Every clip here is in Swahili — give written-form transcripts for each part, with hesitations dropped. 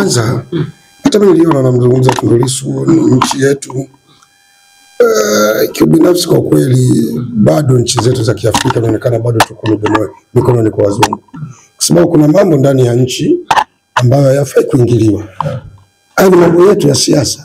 Kwanza hata mimi niliona namzungumza Tundu Lissu nchi yetu. Kibinafsi kwa kweli bado nchi zetu za Kiafrika inaonekana bado tuko mikononi kwa wazungu. Kwa sababu kuna mambo ndani ya nchi ambayo hayafai kuingiliwa. Hayo mambo yetu ya siasa.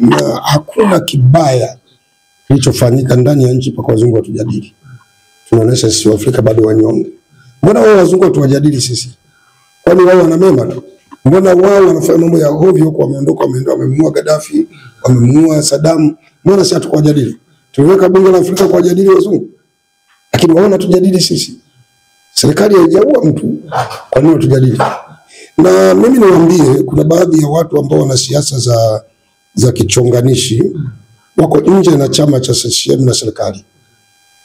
Na hakuna kibaya kilichofanyika ndani ya nchi mpaka wazungu watujadili. Tunaonesha sisi wa Afrika bado wanyonge. Mbona wao wazungu watuwajadili sisi? Kwani wao wana mema tu? Mbona wao wanafanya mambo ya hovyo huko, wameondoka wamemuua Gaddafi, wamemuua Saddam? Mbona sisi hatukuwajadili? Tuweka bunge la Afrika kuwajadili wazungu. Lakini wao wanatujadili sisi. Serikali haijaua mtu, kwa nini watujadili? Na mimi niwaambie kuna baadhi ya watu ambao wana siasa za kichonganishi wako nje na chama cha CCM na serikali.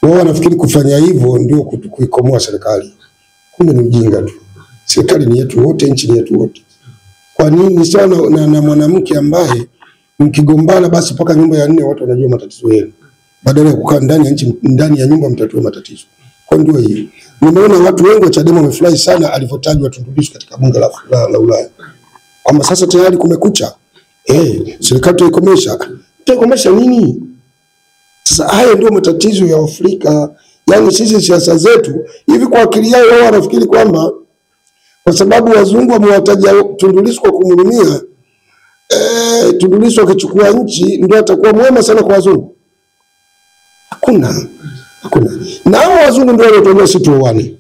Wao wanafikiri kufanya hivyo ndio kuikomoa serikali. Kumbe ni ujinga tu. Serikali ni yetu wote, nchi ni yetu wote. Kwa nini sawa na mwanamke ambaye mkigombana basi paka nyumba ya 4 watu wanajua matatizo yenu, badala ya kukaa ndani ya nyumba mtatue matatizo? Kwa ndio hii nimeona watu wengi wa Chadema wamefurahi sana alipotajwa Tundu Lissu katika bunge la Ulaya, kwamba sasa tayari kumekucha, serikali itakomesha nini? Sasa haya ndio matatizo ya Afrika. Yani sisi siasa zetu hivi kwa akili yao wao wanafikiri kwamba kwa sababu wazungu wamewataja Tundu Lissu kwa kumhurumia, Tundu Lissu akichukua nchi ndio atakuwa mwema sana kwa wazungu. Hakuna. Na hao wazungu ndio walituambia sisi tuoane.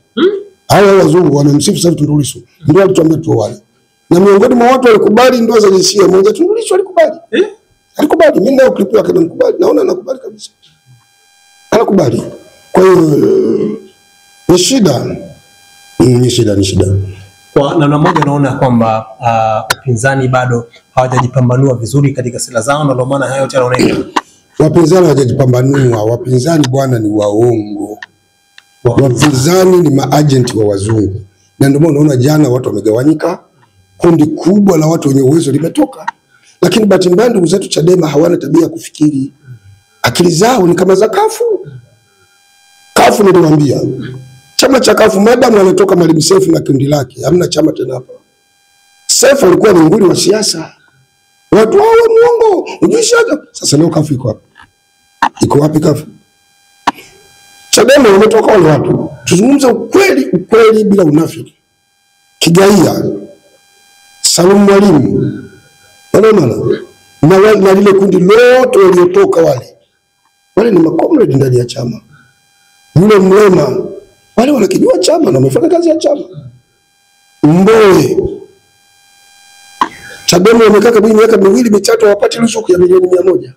Hao wazungu wanamsifu sasa Tundu Lissu ndio walituambia tuoane. Na miongoni mwa watu walikubali ndoa za jinsia moja, Tundu Lissu alikubali. Alikubali, mimi ndio clip yake namkubali. Naona anakubali kabisa. Anakubali. Kwa hiyo ni shida. Ni shida. Kwa namna moja naona kwamba upinzani bado hawajajipambanua vizuri katika silaha zao, na ndio maana hayo yote yanaonekana. Wapinzani hawajajipambanua. Wapinzani bwana ni waongo. Wapinzani ni maagenti wa wazungu. Na ndio maana unaona jana watu wamegawanyika, kundi kubwa la watu wenye uwezo limetoka. Lakini bahati mbaya ndugu zetu Chadema hawana tabia ya kufikiri. Akili zao ni kama za kafu. Kafu niliwaambia. Chama cha kafu madam anatoka Mwalimu Seif na kundi lake, hamna chama tena hapa. Seif alikuwa ni nguli wa siasa. Watu hao muongo, ujishaga. Sasa leo kafu iko wapi? Iko wapi kafu? Chadema wametoka wale watu. Tuzungumze ukweli bila unafiki. Kigaia, Salum Mwalimu, na lile kundi lote waliotoka wale ni makomrade ndani ya chama. Yule Mlema wale wanakijua chama na wamefanya kazi ya chama. Mbowe Chadema wamekaa kama miaka 2-3 hawapati ruzuku ya milioni 100.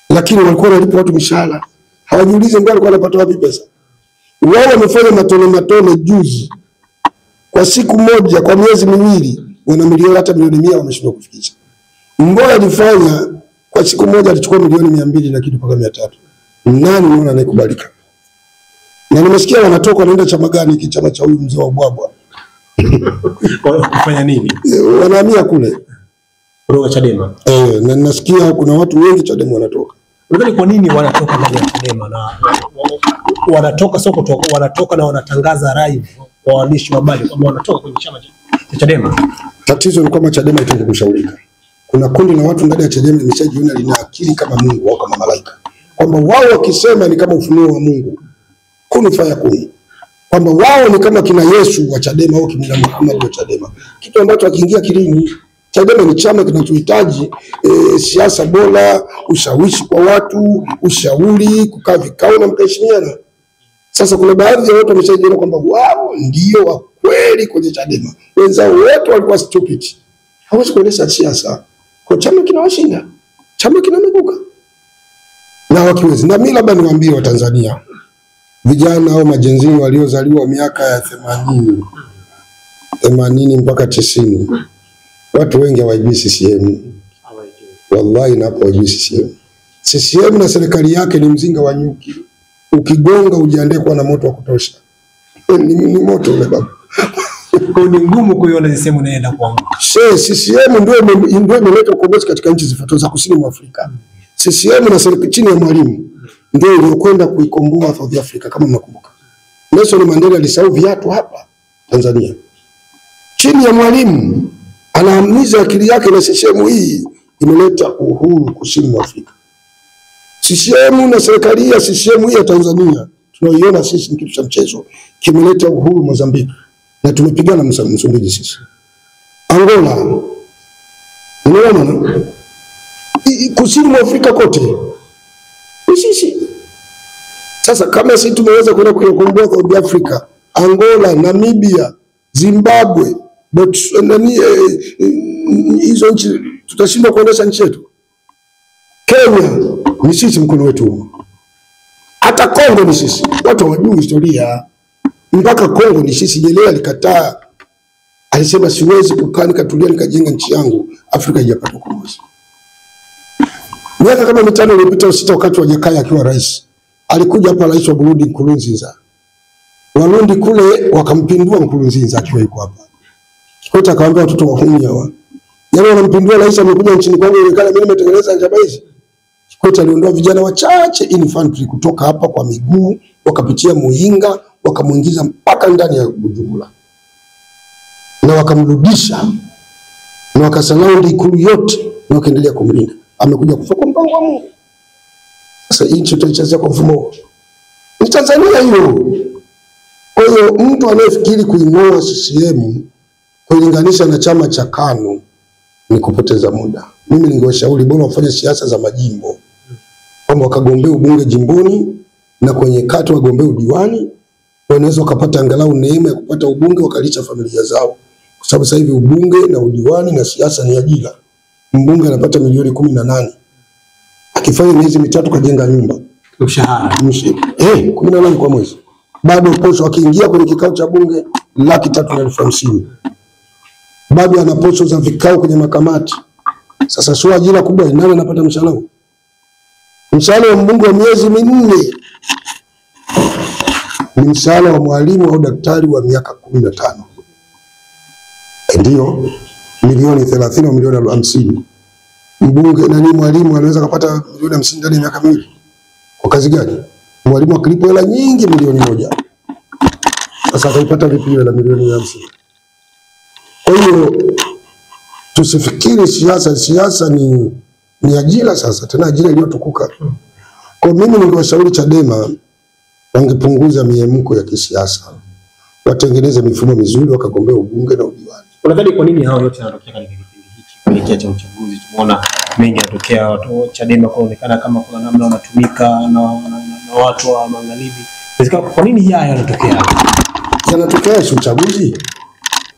Lakini walikuwa wanalipa watu mishahara. Hawajiulize mbona walikuwa wanapata wapi pesa. Wao wamefanya matone juzi. Kwa siku moja, kwa miezi 2, wana milioni hata milioni 100 wameshindwa kufikisha. Mbowe alifanya kwa siku moja alichukua milioni 200 na kitu mpaka 300. Nani unaona anayekubalika? Na nimesikia wanatoka wanaenda chama gani, chama cha huyu mzee wa Bwabwa. Kufanya nini? Wanahamia kule. Kutoka Chadema. Na nasikia kuna watu wengi Chadema wanatoka. Unadhani kwa nini wanatoka ndani ya Chadema na wanatoka soko kutoka, wanatoka na wanatangaza live kwa waandishi wa habari kwamba wanatoka kwenye chama cha Chadema? Tatizo ni kwamba Chadema itaki kushaurika. Kuna kundi la watu ndani ya Chadema limeshajiona lina akili kama Mungu au kama malaika. Kwamba wao wakisema ni kama ufunuo wa Mungu. Kunifanya kuni. Kwamba wao ni kama kina Yesu wa Chadema au kina Muhammad wa Chadema. Kitu ambacho akiingia kilini. Chadema ni chama kinachohitaji siasa bora, ushawishi kwa watu, ushauri, kukaa vikao na mkaheshimiana. Sasa kuna baadhi ya watu wameshajiona kwamba wao ndio wa kweli kwenye Chadema. Wenzao wote walikuwa stupid. Hawezi kuendesha siasa. Kwa chama kinawashinda. Chama kinameguka. Na wakiwezi. Na mimi labda niwaambie wa Tanzania, vijana au majenzini waliozaliwa miaka ya 80 mpaka 90. Watu wengi hawajui CCM. Wallahi na hapo hawajui CCM. CCM na serikali yake ni mzinga wa nyuki. Ukigonga ujiandae kuwa na moto wa kutosha. Ni moto ule baba. Kwa ni ngumu kuiona CCM inaenda kuanguka. CCM ndio imeleta ukombozi katika nchi zifuatazo za kusini mwa Afrika. CCM na serikali chini ya Mwalimu ndio iliyokwenda kuikomboa South Africa kama mnakumbuka. Nelson Mandela alisahau viatu hapa Tanzania. chini ya Mwalimu anaamniza akili yake, na CCM hii imeleta uhuru kusini mwa Afrika. CCM na serikali ya CCM hii ya Tanzania tunaiona sisi ni kitu cha mchezo, kimeleta uhuru Mozambiki, na tumepigana Msumbiji sisi. Angola, unaona kusini mwa Afrika kote sisi. Sasa kama sisi tumeweza kwenda kukomboa South Africa, Angola, Namibia, Zimbabwe, Botswana, hizo nchi tutashindwa kuendesha nchi yetu? Kenya ni sisi, mkono wetu. Hata Kongo ni sisi. Watu hawajui historia. Mpaka Kongo ni sisi. Nyerere alikataa, alisema siwezi kukaa nikatulia nikajenga nchi yangu Afrika haijapata ukombozi. Miaka kama 5 iliyopita au 6, wakati wa Jakaya akiwa rais, alikuja hapa rais wa Burundi Nkurunziza. Warundi kule wakampindua Nkurunziza akiwa yuko hapa. Kikwete akamwambia watoto wahuni hawa, yaani wanampindua rais amekuja nchini kwangu ilekana mimi nimetengeneza njama hizi. Kikwete aliondoa vijana wachache infantry kutoka hapa kwa miguu, wakapitia Muinga, wakamuingiza mpaka ndani ya Bujumbura, na wakamrudisha, na wakasurround ikulu yote, na wakaendelea kumlinda. Amekuja kufa kwa mpango wa Mungu. Sasa nchi tutaichezea kwa mfumo ni Tanzania hiyo. Kwa hiyo mtu anayefikiri kuing'oa CCM kulinganisha na chama cha KANU ni kupoteza muda. Mimi ningewashauri bora wafanye siasa za majimbo, kwamba wakagombea ubunge jimboni na kwenye kata wagombea udiwani, wanaweza wakapata angalau neema ya kupata ubunge wakalisha familia zao. Kwa sababu sasa hivi ubunge na udiwani na siasa ni ajira. Mbunge anapata milioni 18. Akifanya miezi 3 kajenga nyumba. Mshahara. 18 kwa mwezi. Bado posho akiingia kwenye kikao cha bunge 350,000. Bado ana posho za vikao kwenye makamati. Sasa sio ajira kubwa, nani anapata mshahara? Mshahara wa mbunge wa miezi 4 ni mshahara wa mwalimu au daktari wa miaka 15. Ndio milioni 30 au milioni 50. Mbunge nani mwalimu anaweza kupata milioni 50 ndani ya miaka 2. Kwa kazi gani? Mwalimu akilipo hela nyingi milioni 1. Sasa ataipata vipi hela milioni 50? Kwa hiyo tusifikiri siasa ni ajira sasa, tena ajira iliyotukuka. Kwa mimi ningewashauri Chadema wangepunguza miemko ya kisiasa, watengeneze mifumo mizuri, wakagombea ubunge na udiwani. Unadhani kwa nini hao yote yanatokea katika kipindi hiki kuelekea cha uchaguzi? Tumeona mengi yanatokea, watu Chadema kuonekana kama kuna namna wanatumika na watu wa magharibi. Kwa nini haya yanatokea? Yanatokea si uchaguzi?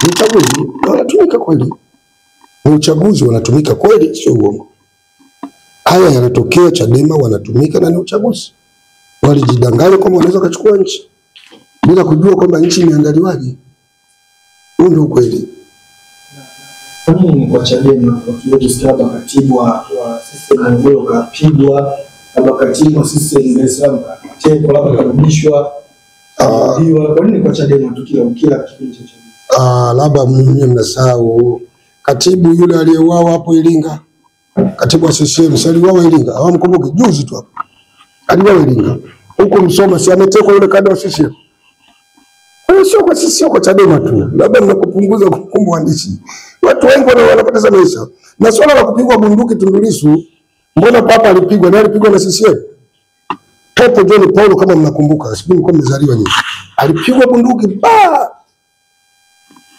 Ni uchaguzi wanatumika kweli. Ni uchaguzi wanatumika kweli, sio uongo. Haya yanatokea, Chadema wanatumika na ni uchaguzi. Walijidanganya kwamba wanaweza kuchukua nchi bila kujua kwamba nchi imeandaliwaje. Huo ndio kweli. Kwa nini kwa Chadema tusikia katibu wa sisi Ngorongoro kapigwa, kama katibu wa sisi Dar es Salaam katekwa, labda karudishwa? Kwa nini kwa Chadema tukio kila kipindi cha uchaguzi? Labda mimi mnasahau katibu yule aliyeuawa hapo Iringa. Katibu wa CCM aliuawa Iringa. Hawamkumbuki juzi tu hapo. Aliuawa Iringa. Huko Msoma si ametekwa yule kada wa CCM. Sio kwa Chadema tu. Labda mnakupunguza kumbukumbu waandishi. Watu wengi wanapoteza maisha. Na swala la kupigwa bunduki Tundu Lissu, mbona papa alipigwa na alipigwa na CCM? Popo John Paulo kama mnakumbuka, sijui mko mmezaliwa nyinyi. Alipigwa bunduki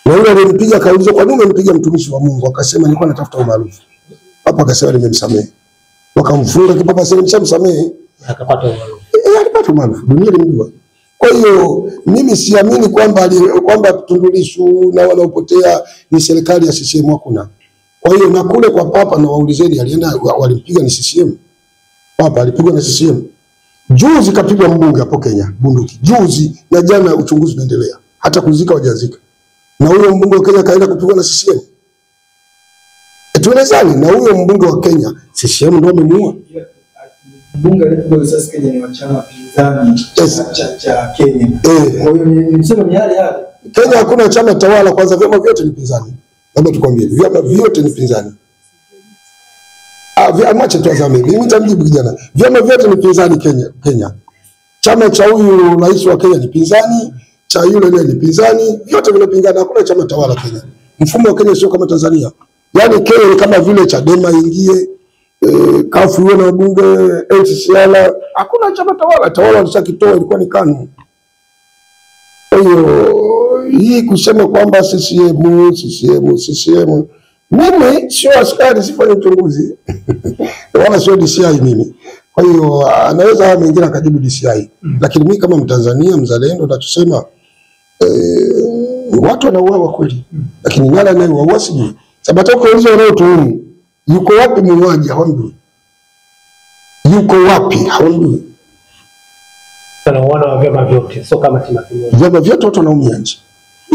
na yule alimpiga kaulizwa kwa nini umempiga mtumishi wa Mungu? Akasema nilikuwa natafuta umaarufu. Papa akasema nimemsamehe. Wakamfunga kipapa, sasa nimeshamsamehe. Akapata umaarufu. Alipata umaarufu. Dunia ilimjua. Kwa hiyo mimi siamini kwamba Tundu Lissu na wanaopotea ni serikali ya CCM, hakuna. Kwa hiyo na kule kwa papa na waulizeni alienda walimpiga ni CCM. Papa alipigwa na CCM. Juzi kapigwa mbunge hapo Kenya bunduki. Juzi na jana uchunguzi unaendelea. Hata kuzika wajazika. Na huyo mbunge wa Kenya kaenda kupigwa na CCM. Tuelezani na huyo mbunge wa Kenya CCM ndio amemuua. Mbunge alipigwa sasa Kenya ni wa chama pinzani cha Kenya. Kwa hiyo nisema ni yale. Kenya hakuna chama tawala, kwanza vyama vyote ni pinzani. Labda tukwambie vyama vyote ni pinzani. Acha tuazame. Mimi nitamjibu kijana. Vyama vyote ni pinzani Kenya. Chama cha huyu rais wa Kenya ni pinzani, cha yule nani pinzani, vyote vinapingana, hakuna chama tawala Kenya. Mfumo wa Kenya sio kama Tanzania. Yaani Kenya ni kama vile Chadema ingie, kafu iwe na wabunge, NCCR, hakuna chama tawala. Tawala walishakitoa, ilikuwa ni KANU. Kwa hiyo hii kusema kwamba CCM, mimi sio askari, sifanye uchunguzi wala sio DCI mimi. Kwa hiyo anaweza mwingine akajibu DCI, lakini mimi kama Mtanzania mzalendo nachosema watu wanauawa kweli, lakini nani anayeuawa sijui. Sababu hata kuuliza wanaotuhumu yuko wapi muuaji, hawamjui. Yuko wapi, hawamjui. Tunaona vyama vyote sio kama timu moja. Vyama vyote watu wanaumia nje.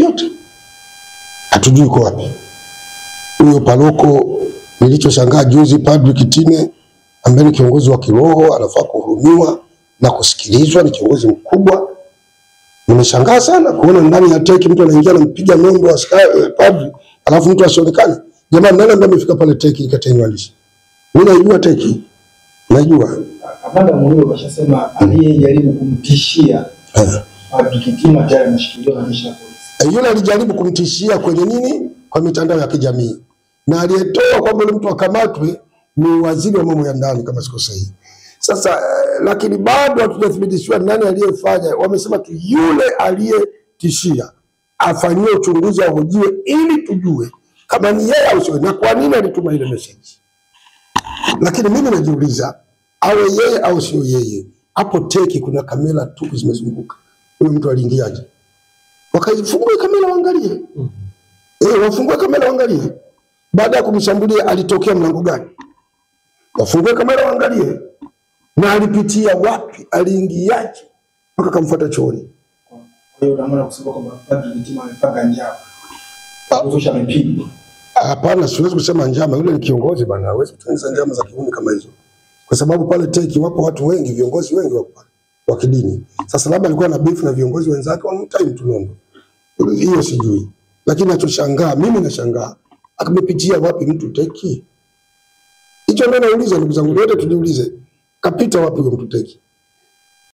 Yote. Hatujui yuko wapi. Huyo paroko nilichoshangaa juzi, Padri Kitine ambaye ni kiongozi wa kiroho, anafaa kuhurumiwa na kusikilizwa, ni kiongozi mkubwa. Nimeshangaa sana kuona ndani ya teki mtu anaingia anampiga nondo askari padri, alafu mtu asionekane. Jamani, nani ambaye amefika pale teki ikateni walisha? Mimi naijua teki. Najua. Kamanda Muliro kashasema aliyejaribu kumtishia Padri Kitima tayari anashikiliwa na jeshi la polisi. Yule alijaribu kumtishia kwenye nini? Kwa mitandao ya kijamii. Na aliyetoa kwamba yule mtu akamatwe ni waziri wa mambo ya ndani kama sikosei. Sasa lakini bado hatujathibitishwa nani aliyefanya. Wamesema tu yule aliyetishia afanyiwe uchunguzi, ahojiwe ili tujue kama ni yeye au sio, na kwa nini alituma ile message. Lakini mimi najiuliza, awe yeye au sio yeye, hapo teki kuna kamera tu zimezunguka. Huyo mtu aliingiaje? Wakaifungue kamera waangalie. Wafungue kamera waangalie. Baada ya kumshambulia alitokea mlango gani? Wafungue kamera waangalie. Na alipitia wapi? Aliingiaje? Mpaka kamfuata chooni. Kwa hiyo unaona kusema kwamba Padri Kitima amepanga njama. Kuzusha mipigwa. Hapana, siwezi kusema njama. Yule ni kiongozi bana, hawezi kutengeneza njama za kihuni kama hizo. Kwa sababu pale teki wapo watu wengi, viongozi wengi wapo pale wa kidini. Sasa labda alikuwa na beef na viongozi wenzake wamtai mtu nondo. Hiyo sijui. Lakini nachoshangaa, mimi nashangaa, akamepitia wapi mtu teki? Hicho ndio nauliza ndugu zangu, wote tujiulize. Kapita wapi huyo mtu teki?